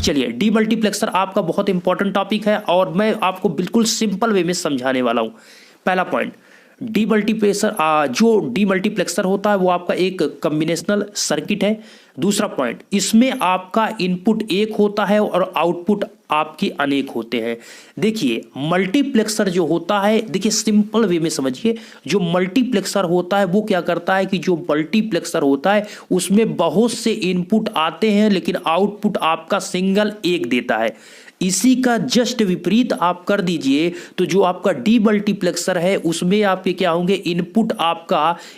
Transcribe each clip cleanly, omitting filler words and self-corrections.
चलिए, डीमल्टीप्लेक्सर आपका बहुत इंपॉर्टेंट टॉपिक है और मैं आपको बिल्कुल सिंपल वे में समझाने वाला हूं। पहला पॉइंट, डीमल्टीप्लेक्सर जो डीमल्टीप्लेक्सर होता है वो आपका एक कॉम्बिनेशनल सर्किट है। दूसरा पॉइंट, इसमें आपका इनपुट एक होता है और आउटपुट आपके अनेक होते हैं। देखिए, मल्टीप्लेक्सर जो होता है, देखिए सिंपल वे में समझिए, जो मल्टीप्लेक्सर होता है वो क्या करता है कि जो मल्टीप्लेक्सर होता है उसमें बहुत से इनपुट आते हैं लेकिन आउटपुट आपका सिंगल एक देता है। इसी का जस्ट विपरीत आप कर दीजिए तो जो आपका डीमल्टीप्लेक्सर है उसमें आपके क्या होंगे,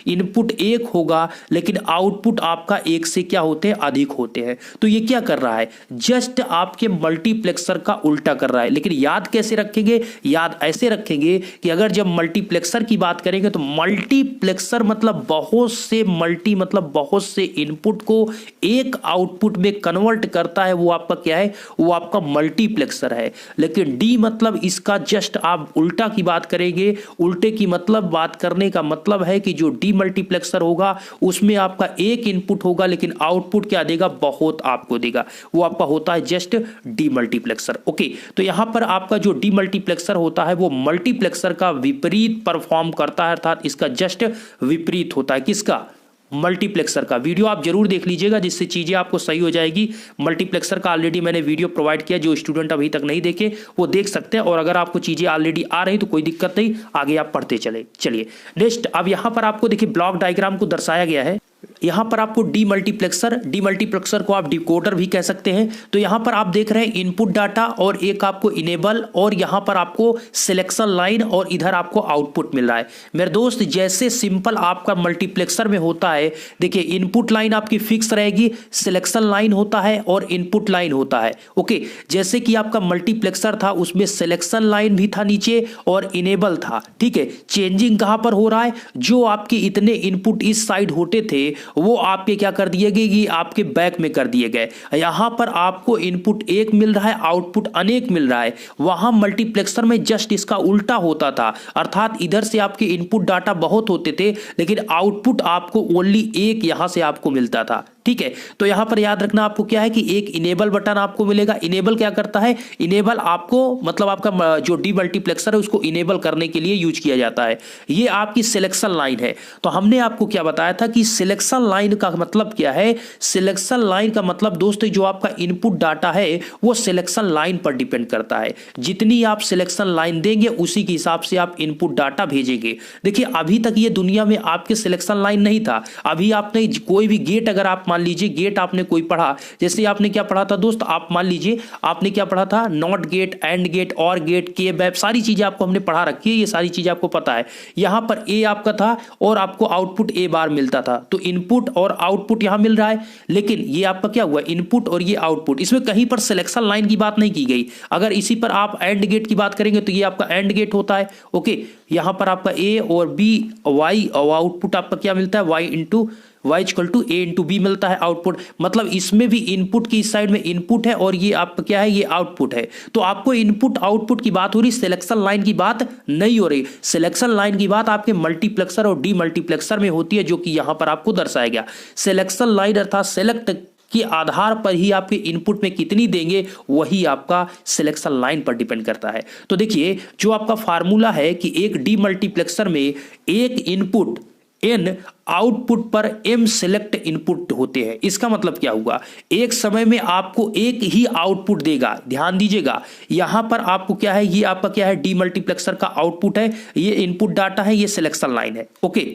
इनपुट एक होगा लेकिन आउटपुट आपका एक से क्या होते हैं, अधिक होते हैं। तो ये क्या कर रहा है, जस्ट आपके मल्टीप्लेक्सर का उल्टा कर रहा है। लेकिन याद कैसे रखेंगे, याद ऐसे रखेंगे कि अगर जब मल्टीप्लेक्सर की बात करेंगे तो मल्टीप्लेक्सर मतलब बहुत से मतलब बहुत से इनपुट को एक आउटपुट में कन्वर्ट करता है, वो आपका क्या है, वो आपका मल्टीप्लेक्सर है। लेकिन डी मतलब इसका जस्ट आप उल्टा की बात करेंगे, उल्टे की मतलब बात करने का मतलब है कि जो डी मल्टीप्लेक्सर होगा उसमें आपका एक इनपुट होगा लेकिन आउटपुट क्या देगा, बहुत आपको देगा, वो आपका होता है जस्ट डी मल्टीप्लेक्सर। ओके, तो यहां पर आपका जो डी मल्टीप्लेक्सर होता है वो मल्टीप्लेक्सर का विपरीत परफॉर्म करता है, अर्थात इसका जस्ट विपरीत होता है। किसका, मल्टीप्लेक्सर का। वीडियो आप जरूर देख लीजिएगा जिससे चीजें आपको सही हो जाएगी। मल्टीप्लेक्सर का ऑलरेडी मैंने वीडियो प्रोवाइड किया, जो स्टूडेंट अभी तक नहीं देखे वो देख सकते हैं, और अगर आपको चीजें ऑलरेडी आ रही तो कोई दिक्कत नहीं, आगे आप पढ़ते चले। चलिए नेक्स्ट, अब यहां पर आपको देखिए ब्लॉक डायग्राम को दर्शाया गया है। यहां पर आपको डीमल्टीप्लेक्सर को आप डिकोडर भी कह सकते हैं। तो यहां पर आप देख रहे हैं इनपुट डाटा और एक आपको इनेबल, और यहां पर आपको सिलेक्शन लाइन और इधर आपको आउटपुट मिल रहा है। मेरे दोस्त, जैसे सिंपल आपका मल्टीप्लेक्सर में होता है, देखिए इनपुट लाइन आपकी फिक्स रहेगी, सिलेक्शन लाइन होता है और इनपुट लाइन होता है। ओके, जैसे कि आपका मल्टीप्लेक्सर था उसमें सिलेक्शन लाइन भी था नीचे और इनेबल था। ठीक है, चेंजिंग कहां पर हो रहा है, जो आपके इतने इनपुट इस साइड होते थे वो आपके क्या कर दिए गए, कि आपके बैक में कर दिए गए। यहां पर आपको इनपुट एक मिल रहा है, आउटपुट अनेक मिल रहा है। वहां मल्टीप्लेक्सर में जस्ट इसका उल्टा होता था, अर्थात इधर से आपके इनपुट डाटा बहुत होते थे लेकिन आउटपुट आपको ओनली एक यहां से आपको मिलता था। ठीक है, तो यहां पर याद रखना आपको क्या है कि एक इनेबल बटन आपको मिलेगा। इनेबल क्या करता है, इनेबल आपको मतलब आपका जो डीमल्टीप्लेक्सर है उसको इनेबल करने के लिए यूज किया जाता है। ये आपकी सिलेक्शन लाइन है। तो हमने आपको क्या बताया था कि सिलेक्शन लाइन का मतलब क्या है, सिलेक्शन लाइन का मतलब दोस्तों जो आपका इनपुट डाटा है वो सिलेक्शन लाइन पर डिपेंड करता है। जितनी आप सिलेक्शन लाइन देंगे उसी के हिसाब से आप इनपुट डाटा भेजेंगे। देखिए, अभी तक ये दुनिया में आपके सिलेक्शन लाइन नहीं था। अभी आपने कोई भी गेट, अगर आप मान लीजिए गेट आपने कोई पढ़ा, जैसे आपने क्या पढ़ा था दोस्त, आप मान लीजिए आपने क्या पढ़ा था, नॉट गेट, एंड गेट, और गेट, के बैप, सारी चीजें आपको हमने पढ़ा रखी है, ये सारी चीजें आपको पता है। यहां पर ए आपका था और आपको आउटपुट ए बार मिलता था, तो इनपुट और आउटपुट यहां मिल रहा है। लेकिन ये आपका क्या हुआ, इनपुट और ये आउटपुट, इसमें कहीं पर सिलेक्शन लाइन की बात नहीं की गई। अगर इसी पर आप एंड गेट की बात करेंगे तो ये आपका एंड गेट होता है। ओके, यहां पर आपका ए और बी, वाई, और आउटपुट आपका क्या मिलता है, Y into y equal to A into B मिलता है आउटपुट। मतलब इसमें भी इनपुट की इस साइड में इनपुट है और ये आपका क्या है, ये आउटपुट है। तो आपको इनपुट आउटपुट की बात हो रही, सिलेक्शन लाइन की बात नहीं हो रही। सिलेक्शन लाइन की बात आपके मल्टीप्लेक्सर और डीमल्टीप्लेक्सर में होती है, जो कि यहां पर आपको दर्शाया गया। सिलेक्शन लाइन अर्थात सेलेक्ट के आधार पर ही आपके इनपुट में कितनी देंगे वही आपका सिलेक्शन लाइन पर डिपेंड करता है। तो देखिए, जो आपका फार्मूला है कि एक डीमल्टीप्लेक्सर में एक इनपुट एन, आउटपुट पर एम सिलेक्ट इनपुट होते हैं। इसका मतलब क्या हुआ, एक समय में आपको एक ही आउटपुट देगा। ध्यान दीजिएगा, यहां पर आपको क्या है, ये आपका क्या है, डीमल्टीप्लेक्सर का आउटपुट है, ये इनपुट डाटा है, ये सिलेक्शन लाइन है। ओके,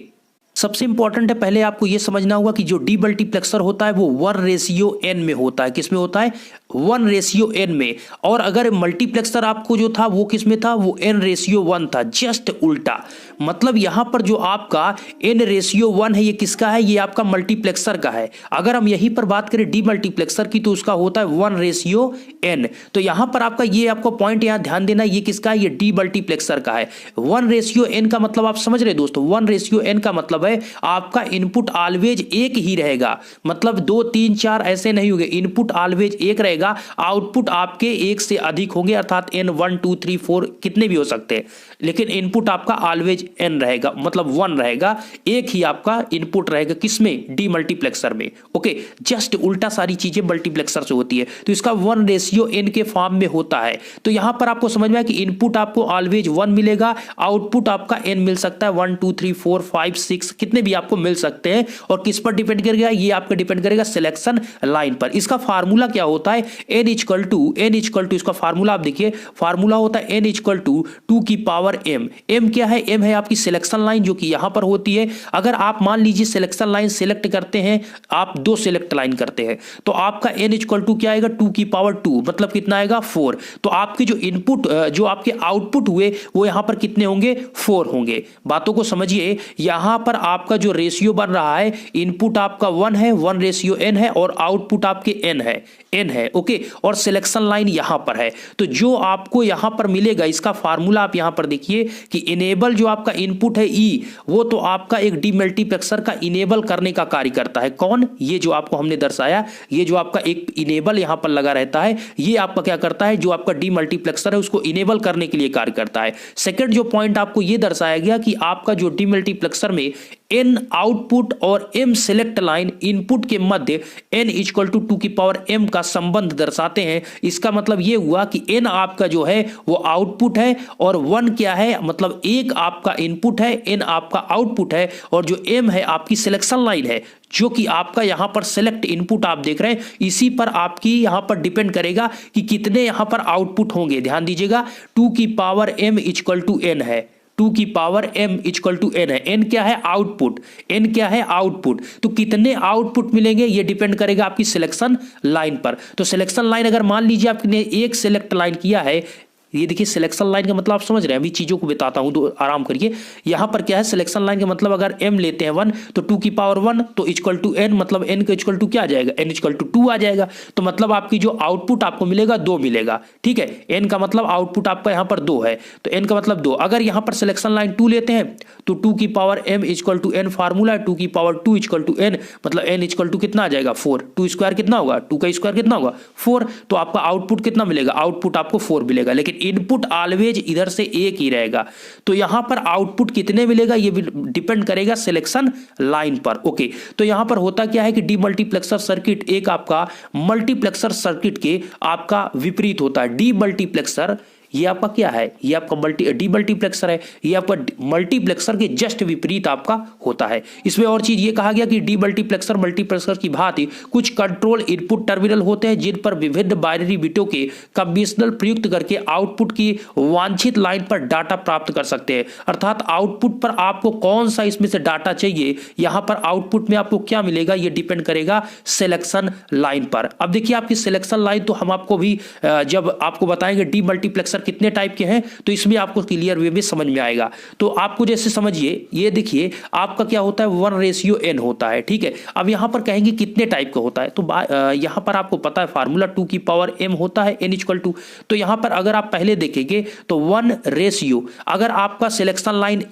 सबसे इंपॉर्टेंट है, पहले आपको यह समझना होगा कि जो डीमल्टीप्लेक्सर होता है वो 1:n में होता है। किस में होता है, 1:n में। और अगर मल्टीप्लेक्सर आपको जो था वो किस में था, वो n:1 था, जस्ट उल्टा। मतलब यहां पर जो आपका n:1 है, ये किसका है, ये आपका मल्टीप्लेक्सर का है। अगर हम यहीं पर बात करें डीमल्टीप्लेक्सर की तो उसका होता है 1:n। तो यहां पर आपका ये आपको पॉइंट यहां ध्यान देना, ये किसका है, ये डीमल्टीप्लेक्सर का है। 1:n का मतलब आप समझ रहे दोस्तों, 1:n का मतलब है आपका इनपुट ऑलवेज एक ही रहेगा। मतलब 2 3 4 ऐसे नहीं होंगे, इनपुट ऑलवेज एक रहेगा। रहेगा, आउटपुट आपके एक से अधिक होंगे, अर्थात n 1 2 3 4 कितने भी हो सकते हैं, लेकिन इनपुट आपका ऑलवेज n रहेगा, मतलब 1 रहेगा, एक ही आपका इनपुट रहेगा किसमें, डीमल्टीप्लेक्सर में। ओके, जस्ट उल्टा सारी चीजें मल्टीप्लेक्सर से होती है, तो इसका 1:n के फॉर्म में होता है। तो यहां पर आपको समझ में आया कि इनपुट आपको ऑलवेज 1 मिलेगा, आउटपुट आपका n मिल सकता है, 1 2 3 4 5 6 कितने भी आपको मिल सकते हैं। और किस पर डिपेंड करेगा, ये आपका डिपेंड करेगा सिलेक्शन लाइन पर। इसका फार्मूला क्या होता है, n इक्वल टू इसका फार्मूला आप देखिए, फार्मूला होता है n इक्वल टू 2 की पावर m। m क्या है, m है आपकी सिलेक्शन लाइन जो कि यहां पर होती है। अगर आप मान लीजिए सिलेक्शन लाइन सिलेक्ट करते हैं, आप 2 सिलेक्ट लाइन करते हैं, तो आपका n इक्वल टू क्या आएगा, 2 की पावर 2, मतलब कितना आएगा 4। तो आपके जो इनपुट जो आपके आउटपुट हुए वो यहां पर कितने होंगे, 4 होंगे। बातों को समझिए, यहां पर आपका जो रेशियो बन रहा है, इनपुट आपका 1 है, 1:n है, और आउटपुट आपके n है। ओके, और सिलेक्शन लाइन यहां पर है। तो जो आपको यहां पर मिलेगा, इसका फार्मूला आप यहां पर देखिए कि इनेबल जो आपका इनपुट है E, वो तो आपका एक डीमल्टीप्लेक्सर का इनेबल करने का कार्य करता है। कौन, ये जो आपको हमने दर्शाया, ये जो आपका एक इनेबल यहां पर लगा रहता है, ये आपका क्या करता है, जो आपका डीमल्टीप्लेक्सर है उसको इनेबल करने के लिए कार्य करता है। सेकंड जो पॉइंट आपको ये दर्शाया गया कि आपका जो डीमल्टीप्लेक्सर में n आउटपुट और m सिलेक्ट लाइन इनपुट के मध्य n इक्वल टू 2 की पावर m का संबंध दर्शाते हैं। इसका मतलब ये हुआ कि n आपका जो है वो आउटपुट है, और 1 क्या है, मतलब एक आपका इनपुट है, n आपका आउटपुट है, और जो m है आपकी सिलेक्शन लाइन है, जो कि आपका यहां पर सिलेक्ट इनपुट आप देख रहे हैं, इसी पर आपकी यहां पर डिपेंड करेगा कि कितने यहां पर आउटपुट होंगे। ध्यान दीजिएगा, 2 की power m equal to n है, 2 की power m equal to n है। n क्या है, आउटपुट, n क्या है, आउटपुट। तो कितने आउटपुट मिलेंगे ये डिपेंड करेगा आपकी सिलेक्शन लाइन पर। तो सिलेक्शन लाइन अगर मान लीजिए आपने एक सिलेक्ट लाइन किया है, ये देखिए सिलेक्शन लाइन का मतलब आप समझ रहे हैं, अभी चीजों को बताता हूं तो आराम करिए। यहां पर क्या है, सिलेक्शन लाइन का मतलब अगर m लेते हैं 1, तो 2 की पावर 1 तो इक्वल टू n, मतलब n का इक्वल टू क्या आ जाएगा, n इक्वल टू 2 आ जाएगा। तो मतलब आपकी जो आउटपुट आपको मिलेगा 2 मिलेगा, ठीक है। n का मतलब आउटपुट आपका यहां पर 2 है, तो n का मतलब 2। अगर यहां पर सिलेक्शन लाइन 2 लेते हैं तो 2 की power m equal to n, formula है 2 की पावर 2 इक्वल टू n, मतलब n इक्वल टू कितना आ जाएगा 4। 2 स्क्वायर कितना होगा, 2 का स्क्वायर कितना होगा 4। तो आपका आउटपुट कितना मिलेगा, आउटपुट आपको 4 मिलेगा, लेकिन इनपुट ऑलवेज इधर से एक ही रहेगा। तो यहां पर आउटपुट कितने मिलेगा ये डिपेंड करेगा सिलेक्शन लाइन पर। ओके, तो यहां पर होता क्या है कि डीमल्टीप्लेक्सर सर्किट एक आपका मल्टीप्लेक्सर सर्किट के आपका विपरीत होता है। डीमल्टीप्लेक्सर ये आपका क्या है, ये आपका डीमल्टीप्लेक्सर है, ये आपका मल्टीप्लेक्सर के जस्ट विपरीत आपका होता है। इसमें और चीज ये कहा गया कि डीमल्टीप्लेक्सर मल्टीप्लेक्सर की भांति कुछ कंट्रोल इनपुट टर्मिनल होते हैं जिन पर विभिन्न बाइनरी बिटों के कॉम्बिनेशनल प्रयुक्त करके आउटपुट की वांछित लाइन पर डाटा प्राप्त कर सकते हैं। अर्थात आउटपुट पर आपको कौन सा इसमें से डाटा चाहिए, यहां पर आउटपुट में आपको क्या मिलेगा ये डिपेंड करेगा सिलेक्शन लाइन पर। अब देखिए आपकी सिलेक्शन लाइन तो हम आपको भी जब आपको बताएंगे डीमल्टीप्लेक्सर कितने टाइप के हैं, तो इसमें आपको क्लियर वे में समझ में आएगा। तो आपको जैसे समझिए, ये देखिए आपका क्या होता है 1:n होता है, ठीक है। अब यहां पर कहेंगे कितने टाइप का होता है, तो यहां पर आपको पता है फार्मूला 2 की पावर m होता है n इक्वल टू। तो यहां पर अगर आप पहले देखेंगे तो 1:, अगर आपका सिलेक्शन लाइन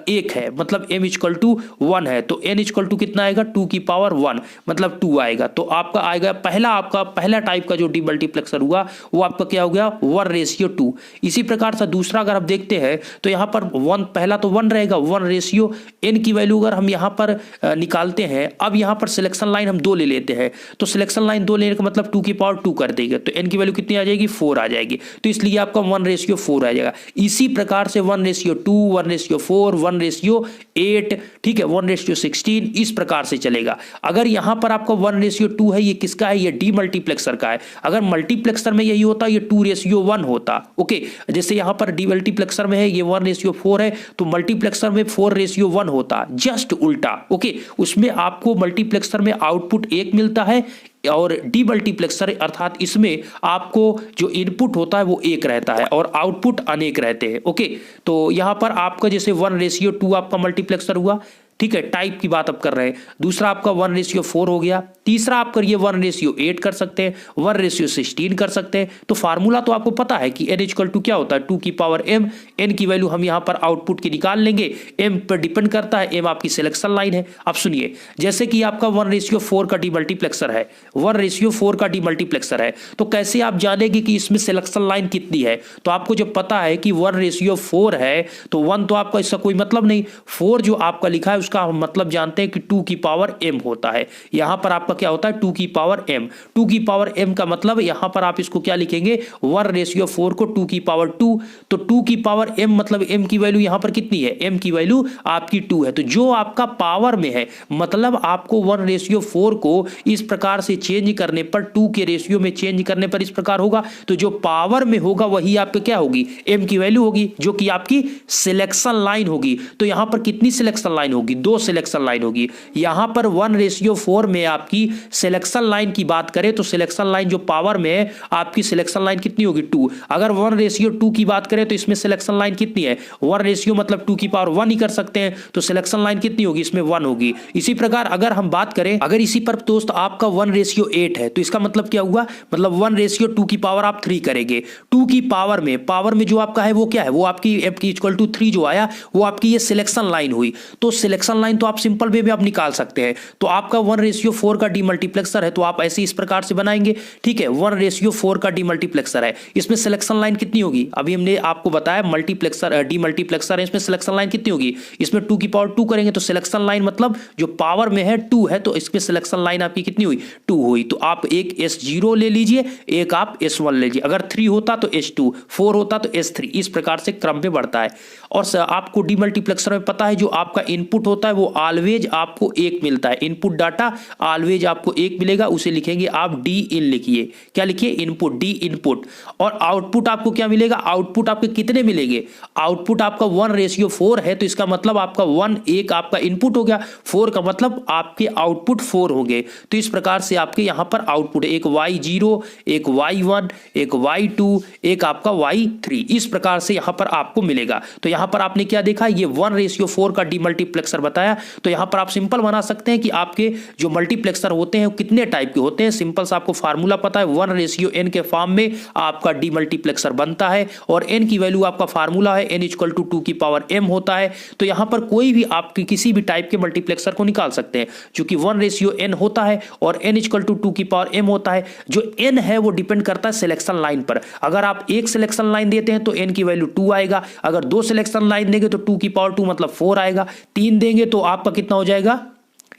1 है मतलब m इक्वल टू 1 है, तो n इक्वल टू कितना आएगा 2 की पावर 1 मतलब 2 आएगा। तो आपका आएगा पहला टाइप का जो डीमल्टीप्लेक्सर हुआ वो आपका क्या हो गया 1:2। इसी प्रकार से दूसरा अगर आप देखते हैं तो यहां पर 1, पहला तो 1 रहेगा, 1:n की वैल्यू अगर हम यहां पर निकालते हैं, अब यहां पर सिलेक्शन लाइन हम 2 ले लेते हैं, तो सिलेक्शन लाइन 2 लेने का मतलब 2 की पावर 2 कर देंगे, तो n की वैल्यू कितनी आ जाएगी 4 आ जाएगी। तो इसलिए आपका 1:4 आ जाएगा। इसी प्रकार से 1:2, 1:4, 1:8, ठीक है, 1:16 इस प्रकार से चलेगा। अगर यहां पर आपका 1:2 है, ये किसका है, ये डीमल्टीप्लेक्सर का है। अगर मल्टीप्लेक्सर में यही होता ये 2:1 होता। ओके, जैसे यहां पर डीमल्टीप्लेक्सर में है ये 1:4 है, तो मल्टीप्लेक्सर में 4:1 होता, जस्ट उल्टा। ओके, उसमें आपको मल्टीप्लेक्सर में आउटपुट 1 मिलता है और डीमल्टीप्लेक्सर अर्थात इसमें आपको जो इनपुट होता है वो 1 रहता है और आउटपुट अनेक रहते हैं। ओके, तो यहां पर आपका जैसे 1:2 आपका मल्टीप्लेक्सर हुआ, ठीक है, टाइप की बात अब कर रहे हैं। दूसरा आपका 1:4 हो गया। तीसरा आप करिए 1:8 कर सकते हैं, 1:16 कर सकते हैं। तो फार्मूला तो आपको पता है कि n इक्वल टू क्या होता है 2 की पावर m। n की वैल्यू हम यहाँ पर आउटपुट की निकाल लेंगे, m पर डिपेंड करता है, m आपकी सिलेक्शन लाइन है। अब सुनिए, जैसे कि आपका 1:4 का डीमल्टीप्लेक्सर है, 1:4 का डीमल्टीप्लेक्सर है, तो कैसे आप जानेंगे कि इसमें सिलेक्शन लाइन कितनी है? तो आपको जब पता है कि 1:4 है तो 1 तो आपका इसका कोई मतलब नहीं, 4 जो आपका लिखा है उसका हम मतलब जानते हैं कि 2 की पावर m होता है। यहां पर आपका क्या होता है 2 की पावर m। 2 की पावर m का मतलब यहां पर आप इसको क्या लिखेंगे 1:4 को 2 की पावर 2, तो 2 की पावर m मतलब m की वैल्यू यहां पर कितनी है, m की वैल्यू आपकी 2 है। तो जो आपका पावर में है मतलब आपको 1:4 को इस प्रकार से चेंज करने पर 2 के रेशियो में चेंज करने पर इस प्रकार होगा, तो जो पावर में होगा वही आपका क्या होगी m की वैल्यू होगी, जो कि आपकी सिलेक्शन लाइन होगी। तो यहां पर कितनी सिलेक्शन लाइन होगी, 2 सिलेक्शन लाइन होगी। यहां पर 1:4 में आपकी सिलेक्शन लाइन की बात करें तो सिलेक्शन लाइन जो पावर में है आपकी सिलेक्शन लाइन कितनी होगी 2। अगर 1:2 की बात करें तो इसमें सिलेक्शन लाइन कितनी है 1 रेशियो मतलब 2 की पावर 1 ही कर सकते हैं, तो सिलेक्शन लाइन कितनी होगी इसमें 1 होगी। इसी प्रकार अगर हम बात करें, अगर इसी पर दोस्त आपका 1:8 है तो इसका मतलब क्या हुआ, मतलब 1:2 की पावर आप 3 करेंगे। 2 की पावर में जो आपका है वो क्या है, वो आपकी f इक्वल टू 3 जो आया वो आपकी ये सिलेक्शन लाइन हुई। तो सिलेक्शन लाइन तो आप सिंपल वे में आप निकाल सकते हैं। तो आपका 1:4 का डीमल्टीप्लेक्सर है तो आप ऐसे इस प्रकार से बनाएंगे, ठीक है। 1:4 का डीमल्टीप्लेक्सर है, इसमें सिलेक्शन लाइन कितनी होगी, अभी हमने आपको बताया मल्टीप्लेक्सर डीमल्टीप्लेक्सर है, इसमें सिलेक्शन लाइन कितनी होगी, इसमें 2 की पावर 2 करेंगे तो सिलेक्शन लाइन मतलब जो पावर में है 2 है, तो इसमें सिलेक्शन लाइन आपकी कितनी हुई 2 हुई। तो आप एक S0 ले लीजिए, एक आप S1 ले लीजिए। अगर 3 होता तो S2, 4 होता तो S3, इस प्रकार से क्रम में बढ़ता है। और आपको डीमल्टीप्लेक्सर में पता है जो आपका इनपुट होता है वो ऑलवेज आपको 1 मिलता है, इनपुट डाटा ऑलवेज आपको 1 मिलेगा, उसे लिखेंगे आप D इन, लिखिए क्या लिखिए इनपुट, D इनपुट। और आउटपुट आपको क्या मिलेगा, आउटपुट आपके कितने मिलेंगे, आउटपुट आपका 1:4 है तो इसका मतलब आपका 1 एक आपका इनपुट हो गया, 4 का मतलब आपके आउटपुट 4 हो गए। तो इस प्रकार से आपके यहां पर आउटपुट एक Y0, एक Y1, एक Y2, एक आपका Y3, इस प्रकार से यहां पर आपको मिलेगा। तो यहां पर आपने क्या देखा, ये 1:4 का डीमल्टीप्लेक्सर बताया। तो यहां पर आप सिंपल बना सकते हैं कि आपके जो मल्टीप्लेक्सर होते हैं वो कितने टाइप के होते हैं। सिंपल सा आपको फार्मूला पता है, 1:n के फॉर्म में आपका डीमल्टीप्लेक्सर बनता है और n की वैल्यू आपका फार्मूला है n इक्वल टू 2 की पावर m होता है। तो यहां पर कोई भी आपकी किसी भी टाइप के मल्टीप्लेक्सर को निकाल सकते हैं, क्योंकि 1:n होता है और n इक्वल टू 2 की पावर m होता है। जो n है वो डिपेंड करता है सिलेक्शन लाइन पर। अगर आप एक सिलेक्शन लाइन देते हैं तो n की वैल्यू 2 आएगा, अगर 2 सिलेक्शन लाइन देंगे तो 2 की पावर 2 मतलब 4 आएगा, 3 देंगे तो आपका कितना हो जाएगा,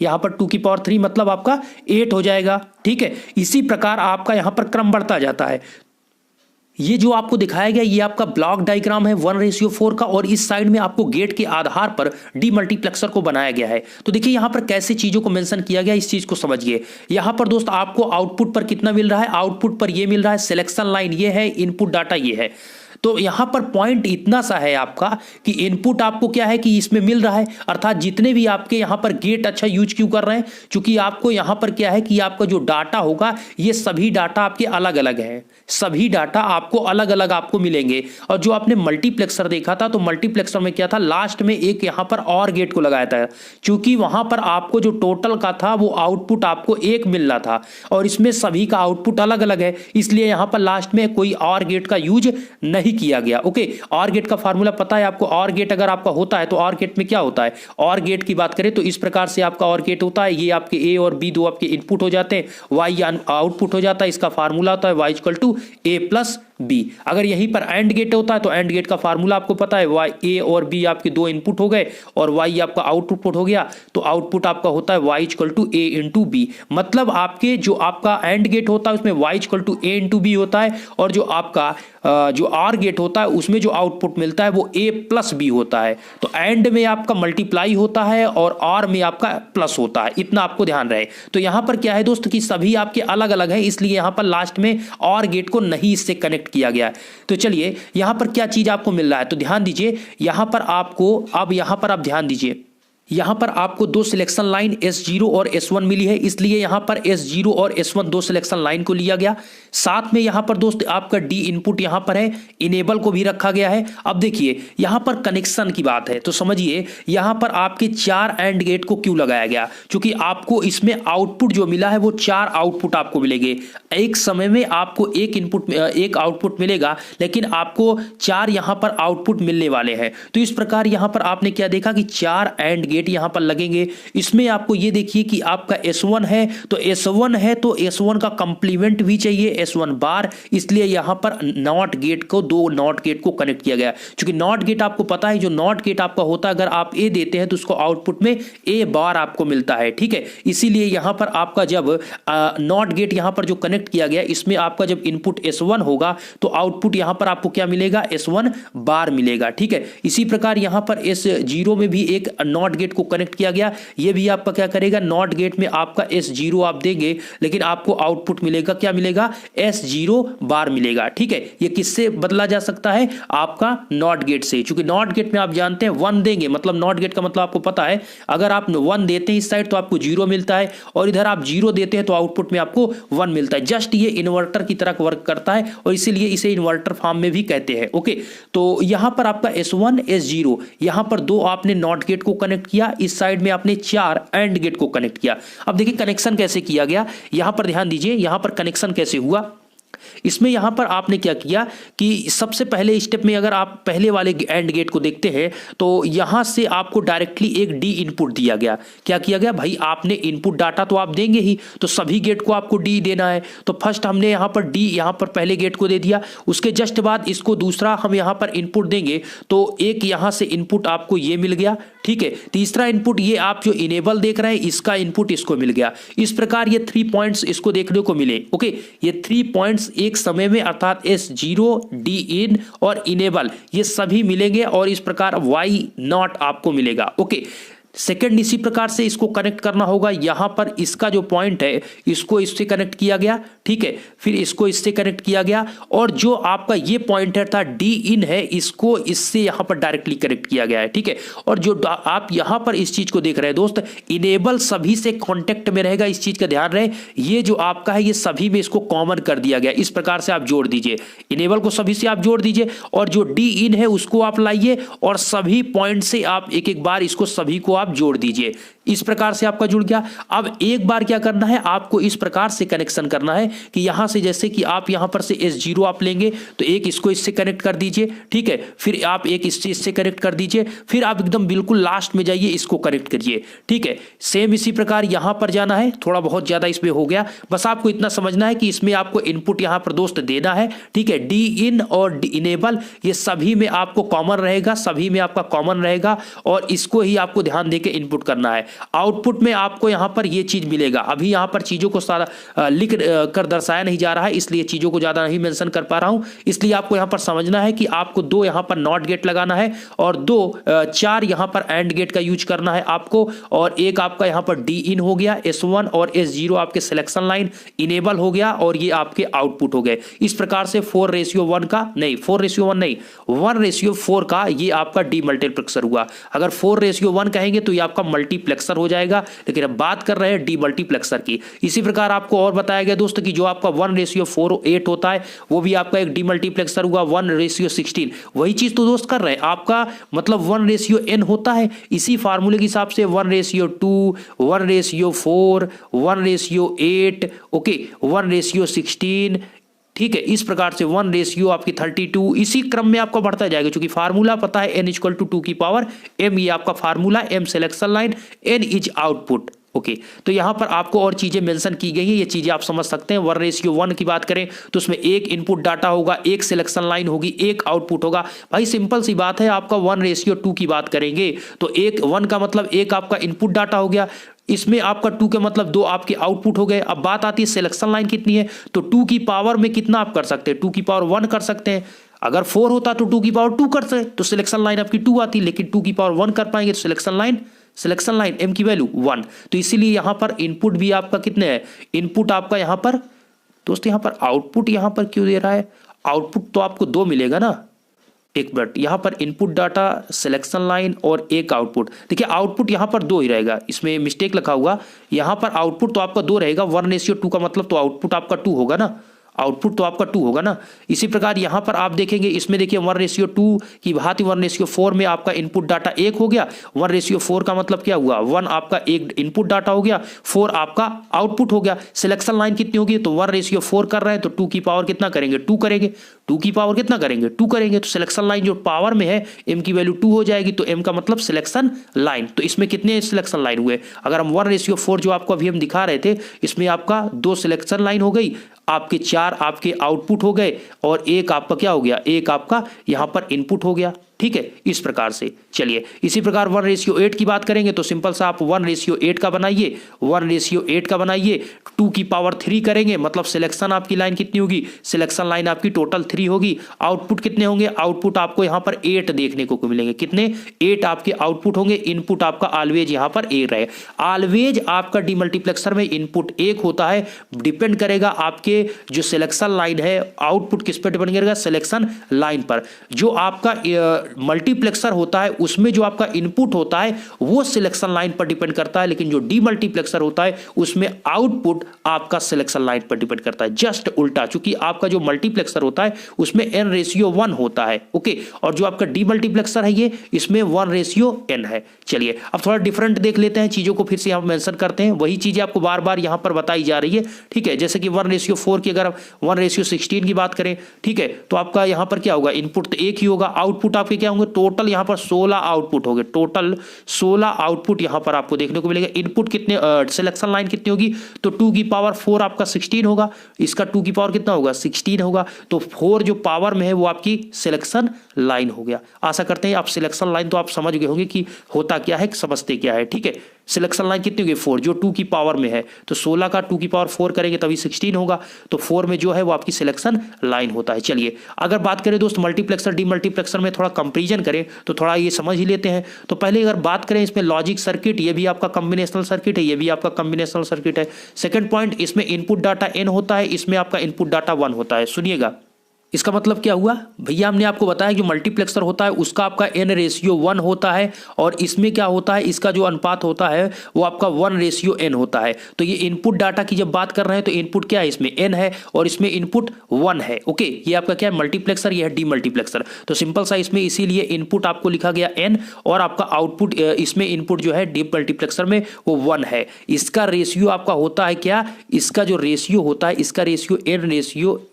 यहां पर 2 की पावर 3 मतलब आपका 8 हो जाएगा, ठीक है। इसी प्रकार आपका यहां पर क्रम बढ़ता जाता है। ये जो आपको दिखाया गया ये आपका ब्लॉक डायग्राम है 1:4 का, और इस साइड में आपको गेट के आधार पर डीमल्टीप्लेक्सर को बनाया गया है। तो देखिए यहां पर कैसे चीजों को मेंशन किया गया, इस चीज को समझिए। यहां पर दोस्त आपको आउटपुट पर कितना मिल रहा है, आउटपुट पर ये मिल रहा है सिलेक्शन लाइन ये है, इनपुट डाटा ये है। तो यहां पर पॉइंट इतना सा है आपका कि इनपुट आपको क्या है कि इसमें मिल रहा है, अर्थात जितने भी आपके यहां पर गेट अच्छा यूज क्यों कर रहे हैं, क्योंकि आपको यहां पर क्या है कि आपका जो डाटा होगा ये सभी डाटा आपके अलग अलग है, सभी डाटा आपको अलग अलग आपको मिलेंगे। और जो आपने मल्टीप्लेक्सर देखा था तो मल्टीप्लेक्सर में क्या था, लास्ट में एक यहां पर और गेट को लगाया था, क्योंकि वहां पर आपको जो टोटल का था वो आउटपुट आपको 1 मिल रहा था और इसमें सभी का आउटपुट अलग अलग है, इसलिए यहां पर लास्ट में कोई और गेट का यूज नहीं किया गया। ओके, और गेट का फार्मूला पता है आपको, और गेट अगर आपका होता है तो और गेट में क्या होता है, और गेट की बात करें तो इस प्रकार से आपका और गेट होता है, ये आपके ए और बी दो आपके इनपुट हो जाते हैं, वाई आउटपुट हो जाता है, इसका फार्मूला होता है Y equal to A plus B. अगर यहीं पर एंड गेट होता है तो एंड गेट का फार्मूला आपको पता है, वाई ए और बी आपके 2 इनपुट हो गए और वाई आपका आउटपुट हो गया, तो आउटपुट आपका होता है Y equal to A into B. मतलब आपके जो आपका एंड गेट होता है उसमें Y equal to A into B होता है, और जो आपका जो आर गेट होता है उसमें जो आउटपुट मिलता है वो ए प्लस बी होता है। तो एंड में आपका मल्टीप्लाई होता है और आर में आपका प्लस होता है, इतना आपको ध्यान रहे। तो यहां पर क्या है दोस्त कि सभी आपके अलग अलग है, इसलिए यहां पर लास्ट में और गेट को नहीं इससे कनेक्ट किया गया है। तो चलिए यहां पर क्या चीज आपको मिल रहा है, तो ध्यान दीजिए यहां पर आपको, अब यहां पर आप ध्यान दीजिए, यहाँ पर आपको दो सिलेक्शन लाइन S0 और S1 मिली है, इसलिए यहाँ पर S0 और S1 दो सिलेक्शन लाइन को लिया गया। साथ में यहाँ पर दोस्त आपका D इनपुट यहाँ पर है, इनेबल को भी रखा गया है। अब देखिए यहाँ पर कनेक्शन की बात है तो समझिए यहाँ पर आपके 4 एंड गेट को क्यों लगाया गया, क्योंकि आपको इसमें आउटपुट जो मिला है वो 4 आउटपुट आपको मिलेंगे। एक समय में आपको एक आउटपुट मिलेगा, लेकिन आपको 4 यहाँ पर आउटपुट मिलने वाले हैं। तो इस प्रकार यहाँ पर आपने क्या देखा कि 4 एंड गेट यहाँ पर लगेंगे। इसमें आपको ये देखिए कि आपका S1 है तो S1 का कंप्लीमेंट भी चाहिए S1 बार, इसलिए यहाँ पर नॉट गेट को दो नॉट गेट को कनेक्ट किया गया। क्योंकि नॉट गेट आपको पता है जो नॉट गेट आपका होता है, अगर आप A देते हैं तो उसको आउटपुट में A बार आपको मिलता है, ठीक है। इसीलिए यहाँ पर आपका जब नॉट गेट यहाँ पर जो कनेक्ट किया गया, इसमें आपका जब इनपुट S1 होगा तो आउटपुट यहाँ पर आपको क्या मिलेगा, S1 बार मिलेगा, ठीक है। इसी प्रकार यहाँ पर S0 में भी एक नॉट गेट को कनेक्ट किया गया, ये भी आपका क्या करेगा, नॉट गेट में आपका S0 आप देंगे, लेकिन आपको आउटपुट मिलेगा, क्या मिलेगा, S0 बार मिलेगा, ठीक है। ये किससे बदला जा सकता है, आपका नॉट गेट से। क्योंकि नॉट गेट में आप जानते हैं 1 देंगे, मतलब नॉट गेट का मतलब आपको पता है, अगर आप 1 देते हैं इस साइड तो आपको 0 मिलता है, और इधर आप 0 देते हैं तो आउटपुट में आपको 1 मिलता है। जस्ट ये इन्वर्टर की तरह वर्क करता है, और इसीलिए इसे इन्वर्टर फॉर्म में भी कहते हैं, ओके। तो यहां पर आपका S1 S0, यहां पर 2 आपने नॉट गेट को कनेक्ट किया, इस साइड में आपने 4 एंड गेट को कनेक्ट किया। अब देखिए कनेक्शन कैसे किया गया, यहां पर ध्यान दीजिए, यहां पर कनेक्शन कैसे हुआ। इसमें यहां पर आपने क्या किया कि सबसे पहले स्टेप में अगर आप पहले वाले एंड गेट को देखते हैं तो यहां से आपको डायरेक्टली एक डी इनपुट दिया गया। क्या किया गया भाई, आपने इनपुट डाटा तो आप देंगे ही, तो सभी गेट को आपको डी देना है। तो फर्स्ट हमने यहां पर डी यहां पर पहले गेट को दे दिया, उसके जस्ट बाद इसको दूसरा हम यहां पर इनपुट देंगे, तो एक यहां से इनपुट आपको ये मिल गया, ठीक है। तीसरा इनपुट ये आप जो इनेबल देख रहे हैं इसका इनपुट इसको मिल गया। इस प्रकार ये 3 पॉइंट्स इसको देखने को मिले, ओके। ये 3 पॉइंट्स एक समय में अर्थात S0 D in और इनेबल ये सभी मिलेंगे, और इस प्रकार Y नॉट आपको मिलेगा, ओके। सेकेंड इसी प्रकार से इसको कनेक्ट करना होगा, यहां पर इसका जो पॉइंट है इसको इससे कनेक्ट किया गया, ठीक है। फिर इसको इससे कनेक्ट किया गया, और जो आपका ये पॉइंटर था D in है, इसको इससे यहां पर डायरेक्टली कनेक्ट किया गया है, ठीक है। और जो आप यहां पर इस चीज को देख रहे हैं दोस्त, इनेबल सभी से कॉन्टेक्ट में रहेगा, इस चीज का ध्यान रहे। ये जो आपका है ये सभी में इसको कॉमन कर दिया गया, इस प्रकार से आप जोड़ दीजिए, इनेबल को सभी से आप जोड़ दीजिए, और जो D in है उसको आप लाइए, और सभी पॉइंट से आप एक एक बार इसको सभी को आप जोड़ दीजिए। इस प्रकार से आपका जुड़ गया। अब एक बार क्या करना है, आपको इस प्रकार से कनेक्शन करना है कि यहां से जैसे कि आप यहां पर से S0 आप लेंगे तो एक इसको इससे कनेक्ट कर दीजिए, ठीक है। फिर आप एक इससे कनेक्ट कर दीजिए, फिर आप एकदम बिल्कुल लास्ट में जाइए, इसको कनेक्ट करिए, ठीक है। सेम इसी प्रकार यहां पर जाना है, थोड़ा बहुत ज्यादा इसमें हो गया, बस आपको इतना समझना है कि इसमें आपको इनपुट यहां पर दोस्त देना है, ठीक है। D in और इनेबल ये सभी में आपको कॉमन रहेगा, सभी में आपका कॉमन रहेगा, और इसको ही आपको ध्यान देके इनपुट करना है। आउटपुट में आपको यहां पर ये चीज मिलेगा। अभी यहां पर चीजों को सारा लिख कर दर्शाया नहीं जा रहा है, इसलिए चीजों को ज्यादा नहीं मेंशन कर पा रहा हूं। इसलिए आपको यहां पर समझना है कि आपको 2 यहां पर नॉट गेट लगाना है, और 4 यहां पर एंड गेट का यूज करना है आपको, और एक आपका यहां पर D in हो गया, S1 और S0 आपके सिलेक्शन लाइन इनेबल हो गया, और ये आपके आउटपुट हो गए। इस प्रकार से 4:1 का नहीं, 4:1 नहीं, 1:4 का ये आपका डीमल्टीप्लेक्सर हुआ। अगर 4:1 कहेंगे तो ये आपका मल्टीप्लेक्सर हो जाएगा, लेकिन अब बात कर रहे हैं डीमल्टीप्लेक्सर की। इसी प्रकार आपको और बताया गया दोस्तों कि जो आपका 1:4:8 होता है वो भी आपका एक डीमल्टीप्लेक्सर हुआ, 1:16। वही चीज तो दोस्त कर रहे हैं, आपका मतलब 1:n होता है, इसी फार्मूले के हिसाब से 1:2, 1:4, 1:8, ओके, 1:16, ठीक है। इस प्रकार से 1 रेशियो आपकी 32, इसी क्रम में आपका बढ़ता जाएगा, क्योंकि फार्मूला पता है n = 2 की पावर m, ये आपका formula, m selection line, n is output, okay. तो यहां पर आपको और चीजें मेंशन की गई है, ये चीजें आप समझ सकते हैं। 1:1 की बात करें तो उसमें एक इनपुट डाटा होगा, एक सिलेक्शन लाइन होगी, एक आउटपुट होगा। भाई सिंपल सी बात है, आपका 1:2 की बात करेंगे तो एक 1 का मतलब एक आपका इनपुट डाटा हो गया, इसमें आपका 2 के मतलब 2 आपके आउटपुट हो गए। अब बात आती है सिलेक्शन लाइन कितनी है, तो 2 की पावर में कितना आप कर सकते हैं, 2 की पावर 1 कर सकते हैं। अगर 4 होता तो 2 की पावर 2 कर सकते, तो सिलेक्शन लाइन आपकी 2 आती, लेकिन 2 की पावर 1 कर पाएंगे तो सिलेक्शन लाइन m की वैल्यू 1। तो इसीलिए यहां पर इनपुट भी आपका कितने है, इनपुट आपका यहां पर दोस्तों, यहां पर आउटपुट यहां पर क्यों दे रहा है, आउटपुट तो आपको 2 मिलेगा ना, एक मिनट, यहाँ पर इनपुट डाटा, सिलेक्शन लाइन और एक आउटपुट। देखिए आउटपुट यहाँ पर 2 ही रहेगा, इसमें मिस्टेक लिखा हुआ, यहाँ पर आउटपुट तो आपका 2 रहेगा, 1:2 का मतलब तो आउटपुट आपका 2 होगा ना, आउटपुट तो आपका 2 होगा ना। इसी प्रकार यहाँ पर आप देखेंगे, इसमें देखिए 1:2 की भांति 1:4 में आपका इनपुट डाटा 1 हो गया। 1:4 का मतलब क्या हुआ, 1 आपका एक इनपुट डाटा हो गया, 4 आपका आउटपुट हो गया। सिलेक्शन लाइन कितनी होगी, तो 1:4 कर रहे हैं तो 2 की पावर कितना करेंगे, 2 करेंगे, 2 की पावर कितना करेंगे, 2 करेंगे। तो सिलेक्शन लाइन जो पावर में है m की वैल्यू 2 हो जाएगी, तो m का मतलब सिलेक्शन लाइन। तो इसमें कितने सिलेक्शन लाइन हुए, अगर हम 1:4 जो आपको अभी हम दिखा रहे थे, इसमें आपका 2 सिलेक्शन लाइन हो गई, आपके 4 आपके आउटपुट हो गए और एक आपका क्या हो गया, एक आपका यहां पर इनपुट हो गया। ठीक है, इस प्रकार से। चलिए इसी प्रकार 1:8 की बात करेंगे तो सिंपल सा आप 1:8 का बनाइए, 1:8 का बनाइए, 2 की पावर 3 करेंगे, मतलब सिलेक्शन आपकी लाइन कितनी होगी, सिलेक्शन लाइन आपकी टोटल 3 होगी। आउटपुट कितने होंगे, आउटपुट आपको यहां पर 8 देखने को मिलेंगे, कितने, 8 आपके आउटपुट होंगे। इनपुट आपका ऑलवेज यहां पर 1 रहे, ऑलवेज आपका डीमल्टीप्लेक्सर में इनपुट 1 होता है। डिपेंड करेगा आपके जो सिलेक्शन लाइन है, आउटपुट किस पर डिपेंड करेगा, सिलेक्शन लाइन पर। जो आपका मल्टीप्लेक्सर होता है उसमें जो आपका इनपुट होता है वो सिलेक्शन लाइन पर डिपेंड करता है, लेकिन जो डीमल्टीप्लेक्सर होता है उसमें आउटपुट आपका सिलेक्शन लाइन पर डिपेंड करता है। जस्ट उल्टा, चूंकि आपका जो मल्टीप्लेक्सर होता है उसमें n:1 होता है, ओके, और जो आपका डीमल्टीप्लेक्सर है ये इसमें 1:n है। चलिए अब थोड़ा डिफरेंट देख लेते हैं, चीजों को फिर से यहां मेंशन करते हैं, वही चीजें आपको बार बार यहां पर बताई जा रही है। ठीक है, जैसे कि 1:4 की अगर 1:16 की बात करें, ठीक है, तो आपका यहां पर क्या होगा, इनपुट तो 1 ही होगा, आउटपुट आपके क्या होंगे, टोटल यहां पर 16 आउटपुट होंगे, टोटल 16 आउटपुट यहां पर आपको देखने को मिलेगा। इनपुट कितने, सिलेक्शन लाइन कितनी होगी, तो 2 की पावर 4 आपका 16 होगा, इसका 2 की पावर कितना होगा, 16 होगा, तो 4 जो पावर में है वो आपकी सिलेक्शन लाइन हो गया। आशा करते हैं आप सिलेक्शन लाइन तो आप समझ गए होंगे कि होता क्या है, समझते क्या है। ठीक है, सिलेक्शन लाइन कितनी होगी, 4, जो 2 की पावर में है, तो 16 का 2 की पावर 4 करेंगे तभी 16 होगा, तो 4 में जो है वो आपकी सिलेक्शन लाइन होता है। चलिए अगर बात करें दोस्त मल्टीप्लेक्सर डीमल्टीप्लेक्सर में थोड़ा कंपैरिजन करें तो थोड़ा ये समझ ही लेते हैं। तो पहले अगर बात करें इसमें लॉजिक सर्किट, ये भी आपका कॉम्बिनेशनल सर्किट है, ये भी आपका कॉम्बिनेशनल सर्किट है। सेकंड पॉइंट, इसमें इनपुट डाटा n होता है, इसमें आपका इनपुट डाटा 1 होता है। सुनिएगा, इसका मतलब क्या हुआ भैया, हमने आपको बताया जो मल्टीप्लेक्सर होता है उसका आपका n:1 होता है, और इसमें क्या होता है, इसका जो अनुपात होता है वो आपका 1:n होता है। तो ये इनपुट डाटा की जब बात कर रहे हैं तो इनपुट क्या है, इसमें n है और इसमें इनपुट 1 है। ओके, ये आपका क्या है, मल्टीप्लेक्सर, ये है डीमल्टीप्लेक्सर। तो सिंपल सा इसमें इसीलिए इनपुट आपको लिखा गया n और आपका आउटपुट, इसमें इनपुट जो है डीमल्टीप्लेक्सर में वो 1 है। इसका रेशियो आपका होता है क्या, इसका जो रेशियो होता है, इसका रेशियो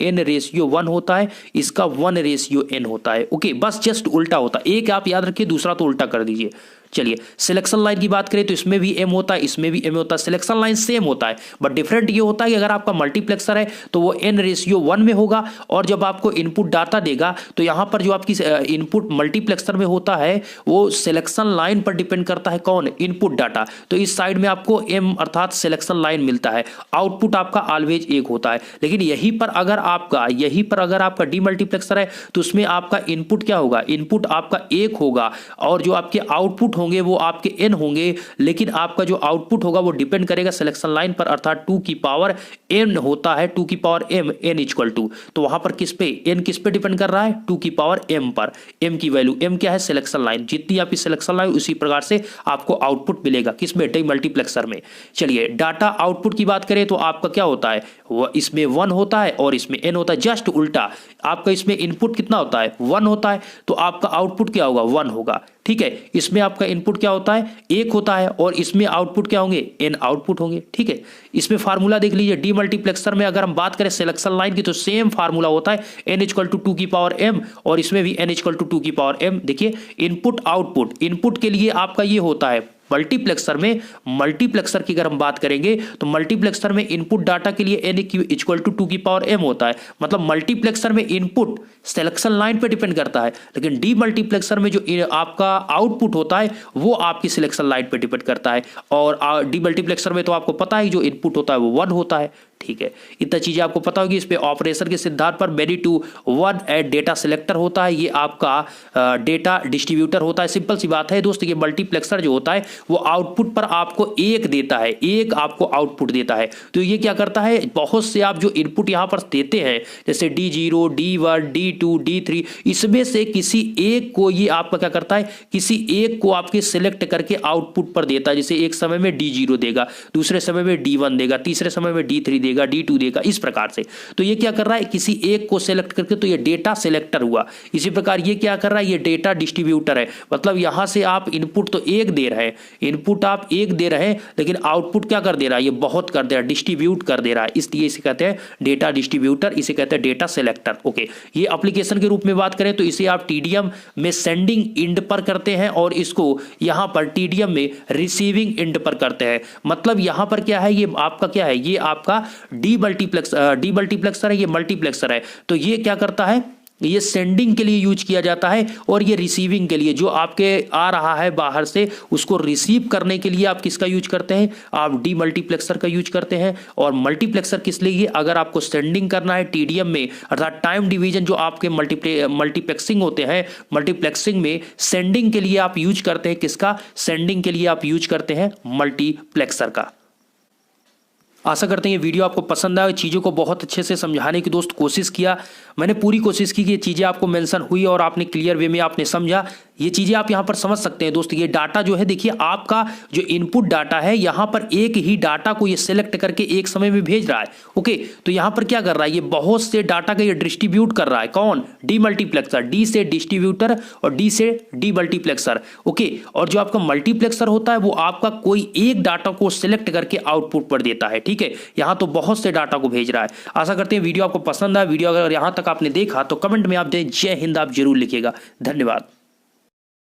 n:1 होता है, इसका 1:n होता है। ओके, बस जस्ट उल्टा होता है, एक आप याद रखिए, दूसरा तो उल्टा कर दीजिए। चलिए सिलेक्शन लाइन की बात करें तो इसमें भी m होता है, इसमें भी m होता है, सिलेक्शन लाइन सेम होता है, बट डिफरेंट ये होता है कि अगर आपका मल्टीप्लेक्सर है तो वो n:1 में होगा, और जब आपको इनपुट डाटा देगा तो यहां पर जो आपकी इनपुट मल्टीप्लेक्सर में होता है वो सिलेक्शन लाइन पर डिपेंड करता है, कौन, इनपुट डाटा। तो इस साइड में आपको m अर्थात सिलेक्शन लाइन मिलता है, आउटपुट आपका ऑलवेज 1 होता है। लेकिन यहीं पर अगर आपका डीमल्टीप्लेक्सर है तो उसमें आपका इनपुट क्या होगा, इनपुट आपका 1 होगा, और जो आपके आउटपुट होंगे वो आपके n होंगे, लेकिन आपका जो आउटपुट होगा वो डिपेंड करेगा सिलेक्शन लाइन पर, अर्थात 2 की पावर n होता है, 2 की पावर m, n=2। तो वहां पर किस पे, n किस पे डिपेंड कर रहा है, 2 की पावर m पर। m की वैल्यू, m क्या है, सिलेक्शन लाइन, जितनी आपकी सिलेक्शन लाइन उसी प्रकार से आपको आउटपुट मिलेगा, किसमें, डीमल्टीप्लेक्सर में। चलिए डाटा आउटपुट की बात करें तो आपका क्या होता है, वो इसमें 1 होता है और इसमें n होता है, जस्ट उल्टा। आपका इसमें इनपुट कितना होता है, 1 होता है, तो आपका आउटपुट क्या होगा, 1 होगा। ठीक है, इसमें आपका इनपुट क्या होता है, 1 होता है, और इसमें आउटपुट क्या होंगे, n आउटपुट होंगे। ठीक है, इसमें फार्मूला देख लीजिए, डीमल्टीप्लेक्सर में अगर हम बात करें सिलेक्शन लाइन की तो सेम फार्मूला होता है, n=2 की पावर m, और इसमें भी n=2 की पावर m। देखिए इनपुट आउटपुट, इनपुट के लिए आपका ये होता है मल्टीप्लेक्सर की अगर हम बात करेंगे तो मल्टीप्लेक्सर में इनपुट डाटा के लिए n=2 की पावर m होता है, मतलब मल्टीप्लेक्सर में इनपुट सिलेक्शन लाइन पे डिपेंड करता है, लेकिन डीमल्टीप्लेक्सर में जो आपका आउटपुट होता है वो आपकी सिलेक्शन लाइन पे डिपेंड करता है। और डीमल्टीप्लेक्सर में तो आपको पता है जो इनपुट होता है वो 1 होता है। ठीक है, इतना चीज़ें आपको पता होगी। इस पे ऑपरेशन के सिद्धांत पर मेनी टू वन एड डेटा सिलेक्टर होता है, ये आपका डेटा डिस्ट्रीब्यूटर होता है। सिंपल सी बात है दोस्त, ये मल्टीप्लेक्सर जो होता है वो आउटपुट पर आपको एक देता है, एक आपको आउटपुट देता है। तो ये क्या करता है, बहुत से आप जो इनपुट यहाँ पर देते हैं जैसे D0, D1, D2, D3, इसमें से किसी एक को ये आपका क्या करता है, किसी एक को आपके सिलेक्ट करके आउटपुट पर देता है। जैसे एक समय में D0 देगा, दूसरे समय में D1 देगा, तीसरे समय में D3 देगा, D2 देगा, इस प्रकार से। तो ये क्या कर रहा है, किसी एक को सिलेक्ट करके, तो ये डेटा सिलेक्टर हुआ। इसी प्रकार ये क्या कर रहा है, ये डेटा डिस्ट्रीब्यूटर है। मतलब यहां से आप इनपुट तो एक दे रहे हैं, इनपुट आप एक दे रहे हैं, लेकिन आउटपुट क्या कर दे रहा है, ये बहुत कर दे रहा है, डिस्ट्रीब्यूट कर दे रहा है, इसलिए इसे कहते हैं डेटा डिस्ट्रीब्यूटर, इसे कहते हैं डेटा सिलेक्टर। ओके, ये एप्लीकेशन के रूप में बात करें तो इसे आप TDM में सेंडिंग एंड पर करते हैं और इसको यहां पर TDM में रिसीविंग एंड पर करते हैं। मतलब यहां पर क्या है, ये आपका क्या है, ये आपका डीमल्टीप्लेक्सर है, ये मल्टीप्लेक्सर है। तो ये क्या करता है, ये सेंडिंग के लिए यूज किया जाता है और ये रिसीविंग के लिए, जो आपके आ रहा है बाहर से उसको रिसीव करने के लिए आप किसका यूज करते हैं, आप डीमल्टीप्लेक्सर का यूज करते हैं। और मल्टीप्लेक्सर किस लिए, अगर आपको सेंडिंग करना है TDM में, अर्थात टाइम डिवीजन जो आपके मल्टीप्लेक्सिंग होते हैं, मल्टीप्लेक्सिंग में सेंडिंग के लिए आप यूज करते हैं किसका, सेंडिंग के लिए आप यूज करते हैं मल्टीप्लेक्सर का। आशा करते हैं ये वीडियो आपको पसंद आया, चीज़ों को बहुत अच्छे से समझाने की दोस्त कोशिश किया। मैंने पूरी कोशिश की कि ये चीज़ें आपको मेंशन हुई और आपने क्लियर वे में आपने समझा। ये चीज़ें आप यहाँ पर समझ सकते हैं दोस्त। ये डाटा जो है, देखिए आपका जो इनपुट डाटा है, यहाँ पर एक ही डाटा को ये सिलेक्ट करके एक समय में भेज रहा है। ओके, तो यहाँ पर क्या कर रहा है, ये बहुत से डाटा का ये डिस्ट्रीब्यूट कर रहा है। कौन, डीमल्टीप्लेक्सर, डी से डिस्ट्रीब्यूटर और डी से डीमल्टीप्लेक्सर। ओके, और जो आपका मल्टीप्लेक्सर होता है वो आपका कोई एक डाटा को सिलेक्ट करके आउटपुट पर देता है। ठीक है, यहाँ तो बहुत से डाटा को भेज रहा है। आशा करते हैं वीडियो आपको पसंद आया। वीडियो अगर यहाँ तक आपने देखा तो कमेंट में आप जय हिंद आप जरूर लिखिएगा। धन्यवाद।